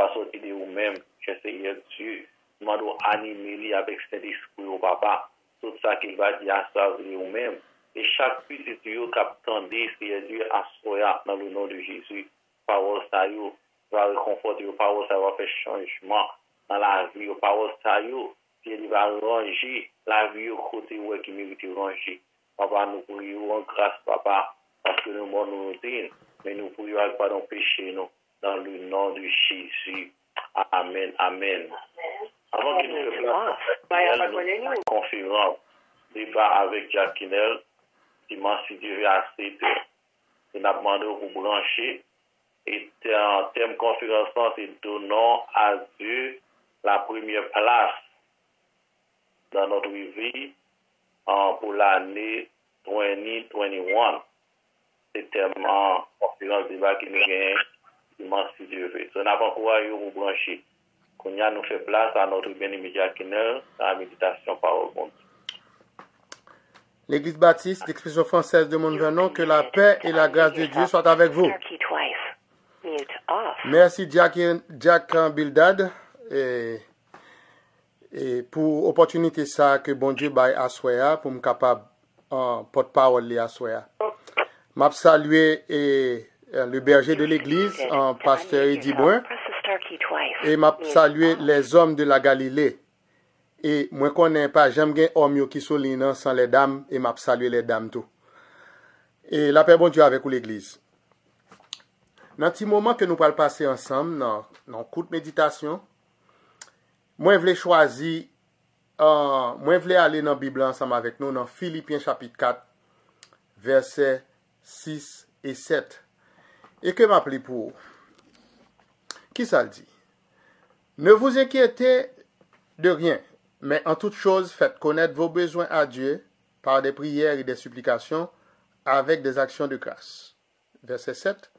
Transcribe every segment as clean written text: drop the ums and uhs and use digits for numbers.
va sortir de vous-même, cher Seigneur Dieu. Demandons animer avec cet esprit au papa. Tout ça qu'il va dire à ça de vous-même. Et chaque petit Dieu qui attendait, Seigneur Dieu, à soi dans le nom de Jésus. Parole ça va réconforter, parole ça va faire changement dans la vie, parole ça il va ranger la vie au côté où qui mérite ranger. Papa, nous prions en grâce, papa, parce que nous nous disons, mais nous prions avec pardon péché, nous, dans le nom de Jésus. Amen, amen. Avant qu'il nous fasse la conférence, débat avec Jacquinel, dimanche, si Dieu veut, à 7 heures. Il a demandé pour brancher. Et en thème conférence, c'est donnons à Dieu la première place dans notre vie pour l'année 2021. C'est thème en conférence débat qui nous gagne dimanche si Dieu veut. On n'a pas encore eu vous brancher. Qu'on y a nous fait place à notre bien-aimé Jacquinel dans la méditation parole monde. L'Église baptiste d'expression française de Mont-Vernon, que la paix et la grâce de Dieu soient avec vous. Merci Jack Bildad et pour l'opportunité ça que bon Dieu baille à Soya pour me capable porte-parole à Soya. M'a salué le berger de l'église, pasteur Eddie Brun, et m'a salué les hommes de la Galilée. Et moi connais pas, j'aime bien homme qui sont là sans les dames et m'a salué les dames tout. Et la paix bon Dieu avec l'église. Dans petit moment que nous allons passer ensemble dans courte méditation, moi je voulais choisir moi je voulais aller dans la Bible ensemble avec nous dans Philippiens chapitre 4 versets 6 et 7. Et que m'appeler pour qui ça le dit? Ne vous inquiétez de rien, mais en toute chose faites connaître vos besoins à Dieu par des prières et des supplications avec des actions de grâce. Verset 7.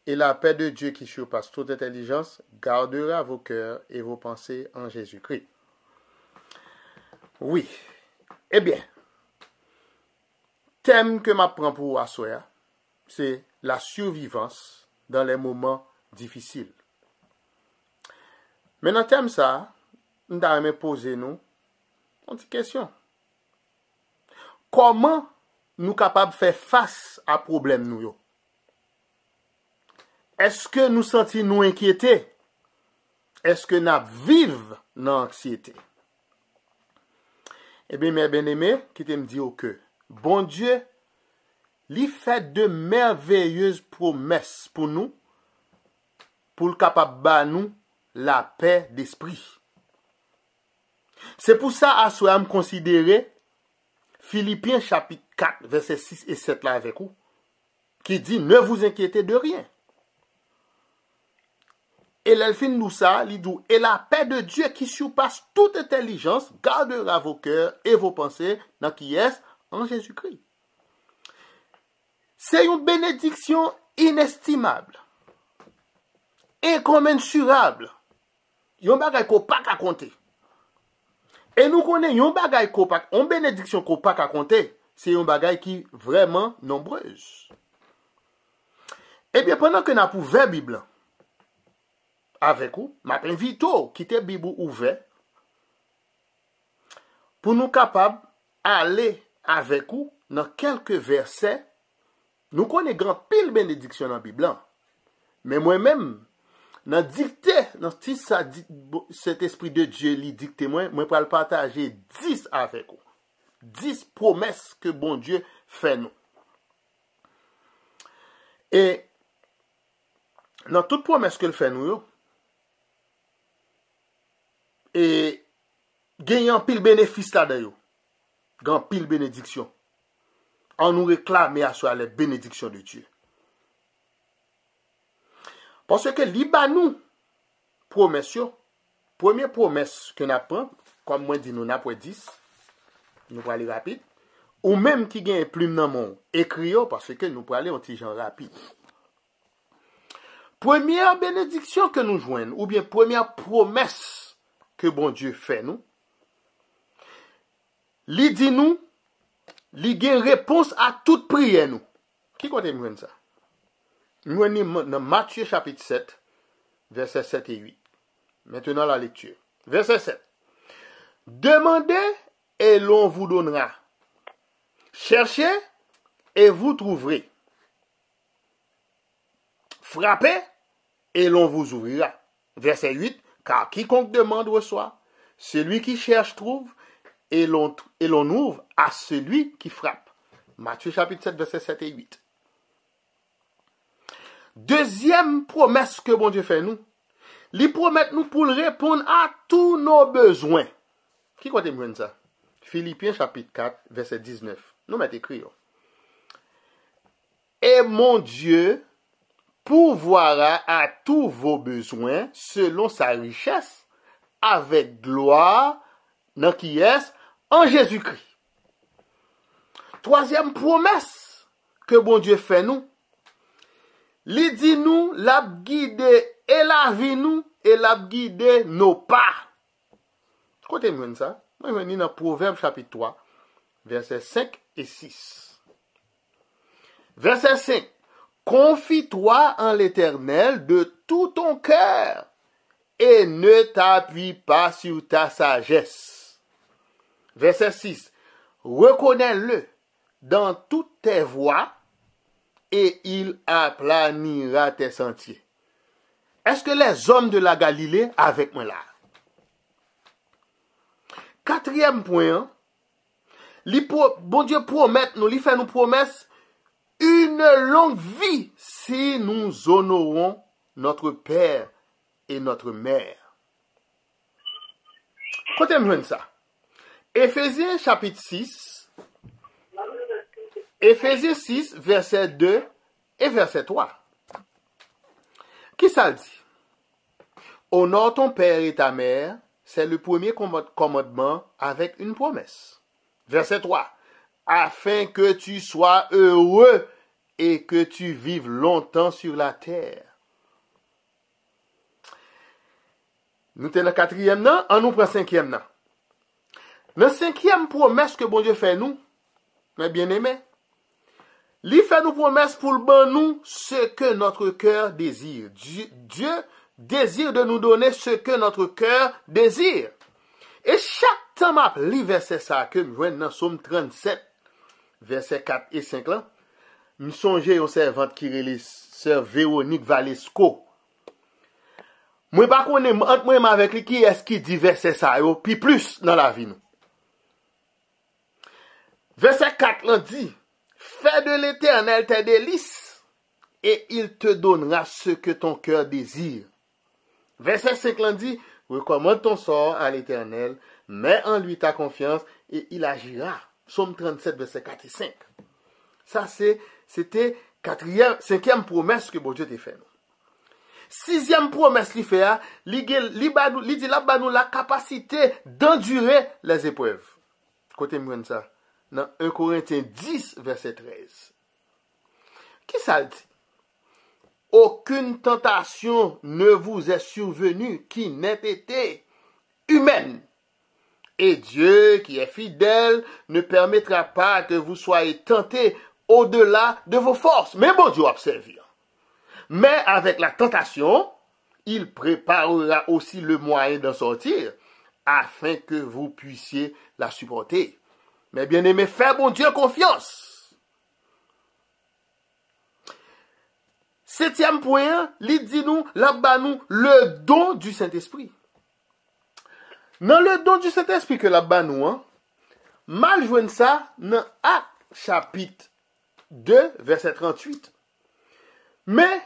Et la paix de Dieu qui surpasse toute intelligence gardera vos cœurs et vos pensées en Jésus-Christ. Oui. Eh bien, thème que m'apprend pour Assoya, c'est la survivance dans les moments difficiles. Mais dans le thème ça, nous allons poser nous une petite question. Comment nous capables de faire face à problème nous yo? Est-ce que nous sentons nous inquiétés? Est-ce que nous vivons dans l'anxiété? Eh bien, mes bien-aimés, qui te me dit que bon Dieu, lui fait de merveilleuses promesses pour nous, pour le capable de nous la paix d'esprit. C'est pour ça, à soi, me considérer Philippiens chapitre 4, versets 6 et 7 là avec vous, qui dit, ne vous inquiétez de rien. Et l'elfin nous ça, il dit, et la paix de Dieu qui surpasse toute intelligence gardera vos cœurs et vos pensées dans qui est en Jésus-Christ. C'est une bénédiction inestimable, incommensurable. Yon bagay ko pas ka compter. Et nous connaissons yon bagay ko pas, une bénédiction ko pas ka compter, c'est yon bagay qui vraiment nombreuse. Eh bien, pendant que nous avons ouvert la Bible, avec vous, m'a invité à quitter la Bible ouverte pour nous capables d'aller avec vous dans quelques versets. Nous connaissons grand pile bénédiction dans la Bible. Mais moi-même, dans dicté, dans cet esprit de Dieu lui dicté moi pour le partager 10 avec vous. 10 promesses que bon Dieu fait nous. Et dans toute promesse que le fait nous, et gagnant pile bénéfice là-dedans, grand pile bénédiction. On nous réclame à soi les bénédictions de Dieu. Parce que liba nous promesse, première promesse que nous apprenons, comme moi dit nous n'avons 10, nous allons aller rapide, ou même qui gagne plume dans mon écrit parce que nous allons aller un petit genre rapide. Première bénédiction que nous joignons, ou bien première promesse que bon Dieu fait nous, li dit nous, li gen réponse à toute prière nous. Qui compte nous ça? Nous sommes dans Matthieu chapitre 7, versets 7 et 8. Maintenant la lecture. Verset 7. Demandez et l'on vous donnera. Cherchez et vous trouverez. Frappez et l'on vous ouvrira. Verset 8. Car quiconque demande reçoit. Celui qui cherche trouve. Et l'on ouvre à celui qui frappe. Matthieu chapitre 7, versets 7 et 8. Deuxième promesse que bon Dieu fait nous. Il promet nous pour répondre à tous nos besoins. Qui compte me ça? Philippiens chapitre 4, verset 19. Nous mettons écrit. Et mon Dieu pourvoira à tous vos besoins selon sa richesse avec gloire dans qui est en Jésus-Christ. Troisième promesse que bon Dieu fait nous. Il dit nous, l'a guidé et la vie nous, et l'a guidé nos pas. Côté moi ça, moi je lis dans Proverbe chapitre 3, versets 5 et 6. Verset 5. Confie-toi en l'Éternel de tout ton cœur et ne t'appuie pas sur ta sagesse. Verset 6. Reconnais-le dans toutes tes voies et il aplanira tes sentiers. Est-ce que les hommes de la Galilée avec moi là? Quatrième point, bon Dieu promet nous, il fait nous promesse une longue vie si nous honorons notre père et notre mère. Écoutez-moi ça. Éphésiens chapitre 6, Éphésiens 6, verset 2 et verset 3. Qui ça dit? Honore ton père et ta mère, c'est le premier commandement avec une promesse. Verset 3. Afin que tu sois heureux et que tu vives longtemps sur la terre. Nous sommes dans le quatrième nan, on nous prend cinquième nan. Dans la cinquième promesse que bon Dieu fait nous, mes bien-aimés, il fait nous promesse pour nous ce que notre cœur désire. Dieu désire de nous donner ce que notre cœur désire. Et chaque temps m'a lu verset ça que je vois dans Somme 37, verset 4 et 5 là, me songe aux servantes qui relit sœur Véronique Valesco. Moi pas connais entre moi avec lui qui est-ce qui dit verset ça yo puis plus dans la vie nous. Verset 4 là dit: fais de l'Éternel tes délices et il te donnera ce que ton cœur désire. Verset 5 là dit: recommande ton sort à l'Éternel, mets en lui ta confiance et il agira. Psaume 37, verset 4 et 5. Ça c'était cinquième promesse que bon Dieu t'a fait. Sixième promesse qu'il fait, il dit là nous la capacité d'endurer les épreuves. Côté moi ça. Dans 1 Corinthiens 10, verset 13. Qui ça dit? Aucune tentation ne vous est survenue qui n'ait été humaine. Et Dieu, qui est fidèle, ne permettra pas que vous soyez tentés au-delà de vos forces. Mais bon Dieu observe. Mais avec la tentation, il préparera aussi le moyen d'en sortir, afin que vous puissiez la supporter. Mais bien aimé, fais bon Dieu confiance. Septième point, il dit nous, là-bas nous, le don du Saint-Esprit. Dans le don du Saint-Esprit que là-bas nous, mal joigne ça dans Actes chapitre 2, verset 38. Mais,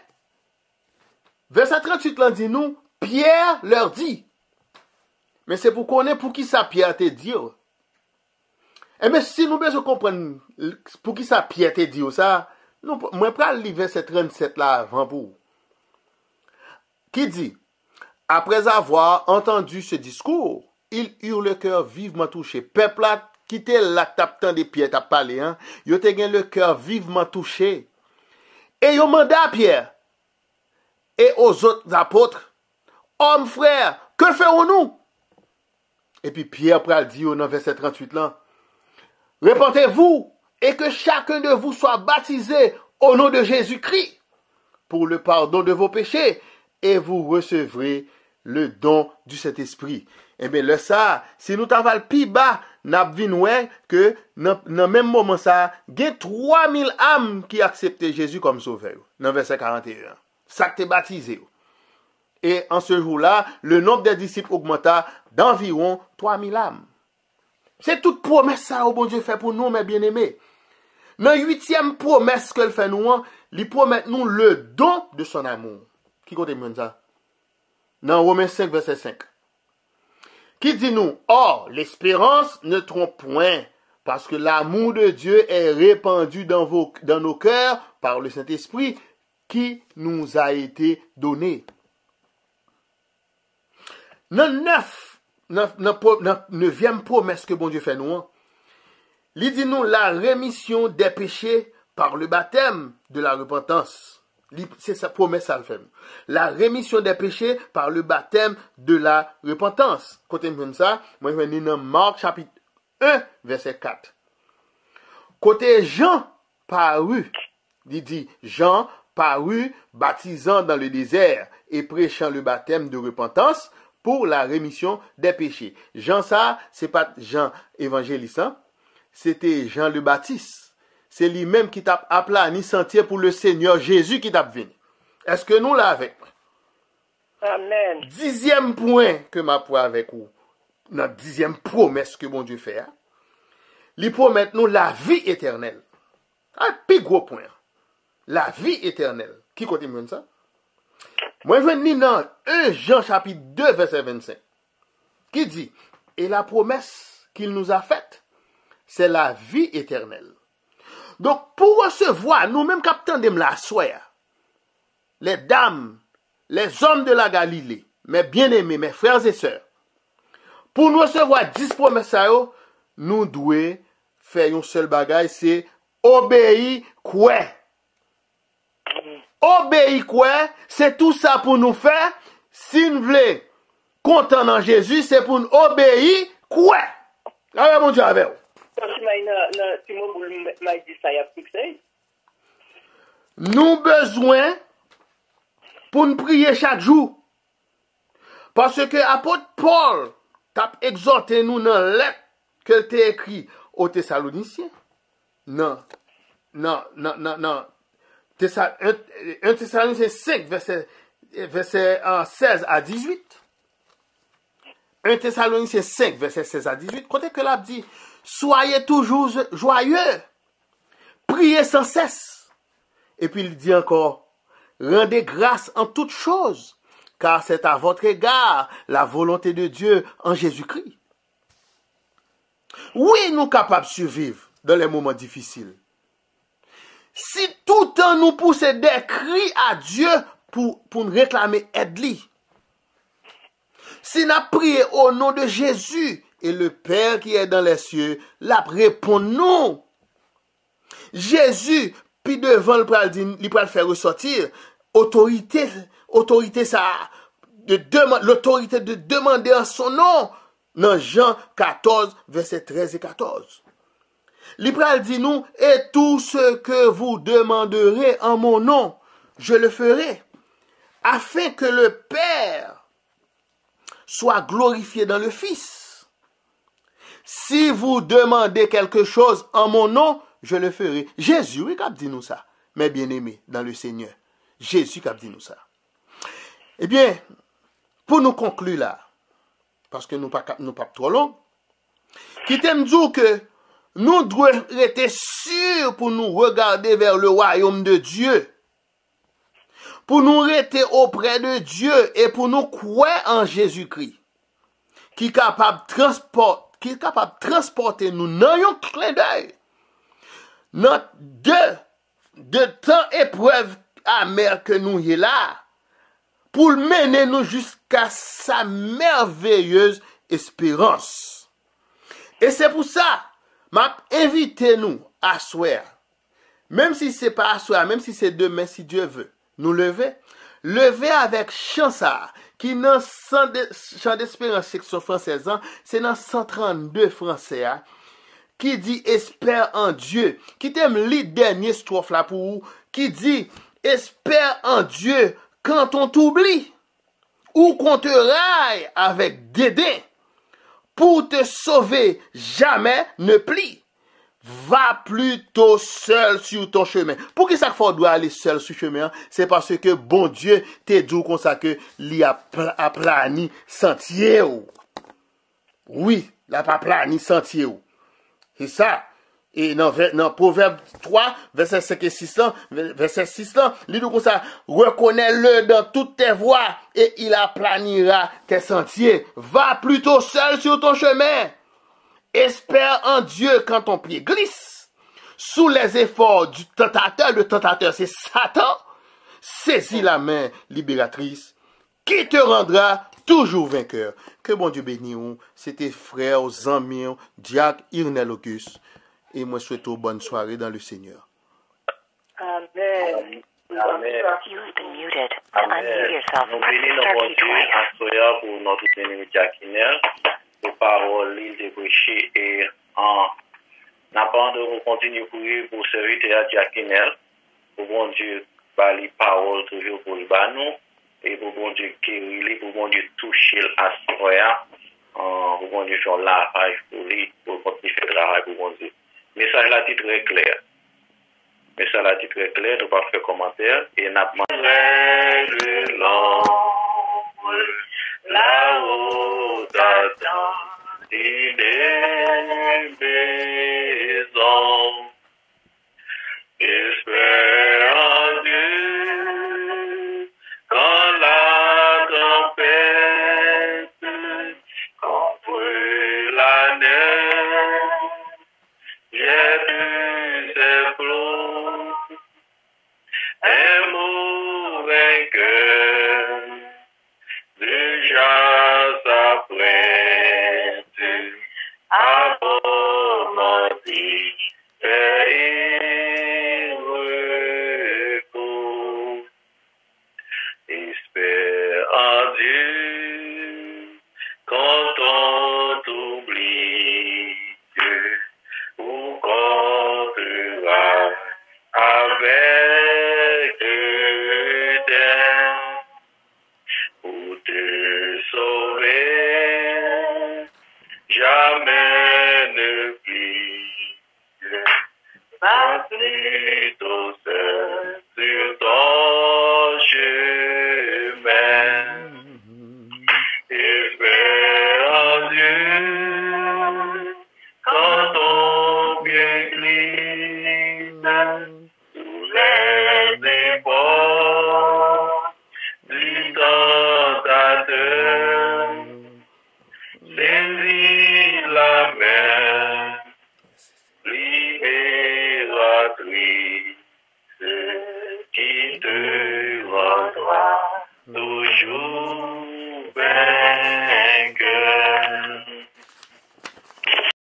verset 38 là dit nous, Pierre leur dit. Mais c'est pour qu'on ait pour qui ça Pierre te dit. Eh bien, si nous besoin comprendre pour qui ça Pierre te dit ça, nous, moi, je vais lire verset 37 là avant pour. Qui dit: après avoir entendu ce discours, ils eurent le cœur vivement touché. Peuple là, qui était là, tapant des Pierre, t'a parlé, hein, ils ont le cœur vivement touché. Et ils ont demandé à Pierre et aux autres apôtres: hommes, frères, que ferons-nous? Et puis Pierre pral dit dans verset 38 là: répentez-vous et que chacun de vous soit baptisé au nom de Jésus-Christ pour le pardon de vos péchés, et vous recevrez le don du Saint-Esprit. Eh bien, le ça, si nous t'avons plus bas, n'a vu que dans le même moment ça, il y a 3000 âmes qui acceptent Jésus comme sauveur. Dans verset 41. Ça que t'es baptisé. Et en ce jour-là, le nombre des disciples augmenta d'environ 3000 âmes. C'est toute promesse ça, au bon Dieu fait pour nous, mes bien-aimés. Dans la 8e promesse qu'elle fait nous, il promet nous le don de son amour. Qui compte bien ça? Dans Romains 5, verset 5. Qui dit nous, or, l'espérance ne trompe point, parce que l'amour de Dieu est répandu dans nos cœurs par le Saint-Esprit qui nous a été donné. Dans 9e promesse que bon Dieu fait nous, il dit nous la rémission des péchés par le baptême de la repentance. C'est sa promesse à le faire. La rémission des péchés par le baptême de la repentance. Côté comme ça, moi je vais dans Marc chapitre 1, verset 4. Côté Jean parut, il dit Jean parut baptisant dans le désert et prêchant le baptême de repentance pour la rémission des péchés. Jean ça, c'est pas Jean évangéliste, c'était Jean le Baptiste. C'est lui-même qui t'a aplani sentier pour le Seigneur Jésus qui t'a venu. Est-ce que nous l'avons? Amen. 10e point que m'a pour avec vous. Notre 10e promesse que bon Dieu fait. Il promet nous la vie éternelle. Un plus gros point. La vie éternelle. Qui continue ça? Moi, je vais lire dans 1 Jean chapitre 2, verset 25. Qui dit, et la promesse qu'il nous a faite, c'est la vie éternelle. Donc, pour recevoir, nous-mêmes capteurs de la soie, les dames, les hommes de la Galilée, mes bien-aimés, mes frères et sœurs, pour nous recevoir 10 promesses, nous devons faire un seul bagage, c'est obéir quoi? Obéir quoi? C'est tout ça pour nous faire. Si nous voulons content dans Jésus, c'est pour nous obéir quoi? Alors, mon Dieu, avec vous. Nous besoin pour nous prier chaque jour. Parce que l'apôtre Paul t'a exhorté nous dans la lettre que t'as écrit aux Thessaloniciens. Non. 1 Thessaloniciens 5, verset 16 à 18. 1 Thessaloniciens 5, verset 16 à 18. Côté que l'a dit, soyez toujours joyeux, priez sans cesse. Et puis il dit encore, rendez grâce en toutes choses, car c'est à votre égard la volonté de Dieu en Jésus-Christ. Oui, nous sommes capables de survivre dans les moments difficiles. Si tout le temps nous poussons des cris à Dieu pour nous réclamer aide. Si nous prions au nom de Jésus, et le Père qui est dans les cieux, la répond non. Jésus, puis devant le pral dire, il pral faire ressortir autorité ça, l'autorité de demander en son nom, dans Jean 14, verset 13 et 14. Il pral dit nous, et tout ce que vous demanderez en mon nom, je le ferai, afin que le Père soit glorifié dans le Fils. Si vous demandez quelque chose en mon nom, je le ferai. Jésus, oui, qui a dit nous ça. Mes bien-aimés dans le Seigneur. Jésus qui a dit nous ça. Eh bien, pour nous conclure là, parce que nous pas trop long, qui t'aime dire que nous devons être sûrs pour nous regarder vers le royaume de Dieu. Pour nous rester auprès de Dieu et pour nous croire en Jésus-Christ. Qui est capable de transporter nous dans un clin d'œil. Notre de temps épreuve amère que nous y est là. Pour mener nous jusqu'à sa merveilleuse espérance. Et c'est pour ça, m'a invité nous à soir. Même si c'est pas à soir, même si c'est demain, si Dieu veut, nous lever avec chance qui dans chant d'espérance section française, c'est dans 132 français, qui dit espère en Dieu, qui t'aime les derniers strophes là pour vous, qui dit espère en Dieu quand on t'oublie. ou qu'on te raille avec dédain, pour te sauver, jamais ne plie. Va plutôt seul sur ton chemin. Pour qui ça faut doit aller seul sur le chemin? C'est parce que bon Dieu te dit comme ça que il a plani sentier. Oui, il a pas plani sentier. C'est ça. Et dans Proverbe 3, verset 5 et 6, il dit comme ça, reconnais-le dans toutes tes voies et il aplanira tes sentiers. Va plutôt seul sur ton chemin. Espère en Dieu quand ton pied glisse. Sous les efforts du tentateur, le tentateur c'est Satan, saisis la main libératrice qui te rendra toujours vainqueur. Que bon Dieu bénisse. C'était frère, amis, Diacre Irnel Auguste. Et moi, je souhaite une bonne soirée dans le Seigneur. Amen. Amen. You've been muted. To unmute yourself, Nous press the bénissons star bon key Dieu twice. à Soya pour notre bien-aimé Jacquinel, pour parole, l'île de prêcher et en apprendre de continuer à prier pour servir à Jacquinel, pour bon Dieu, par les paroles toujours pour le banou, et pour bon Dieu guérir, pour bon Dieu toucher à Soya, pour bon Dieu faire la page pour lui, pour continuer à faire le travail pour bon Dieu. Mais ça, là, c'est très clair. Mais ça, là, c'est très clair, nous ne pas faire commentaire. Et n'a pas de l'ombre, là-haut t'attend, il est maison. Espère en Dieu, quand la tempête contre la neige, j'ai vu ses flots, un mauvais cœur, déjà s'apprête à commenter et repos. Espère en Dieu quand on t'oublie, ou comptera avec eux pour te sauver, jamais ne plie. Va plutôt seul sur ton chemin. Espère en Dieu quand ton pied glisse sous les efforts du tentateur. Saisis la main libératrice qui te rendra toujours vainqueur.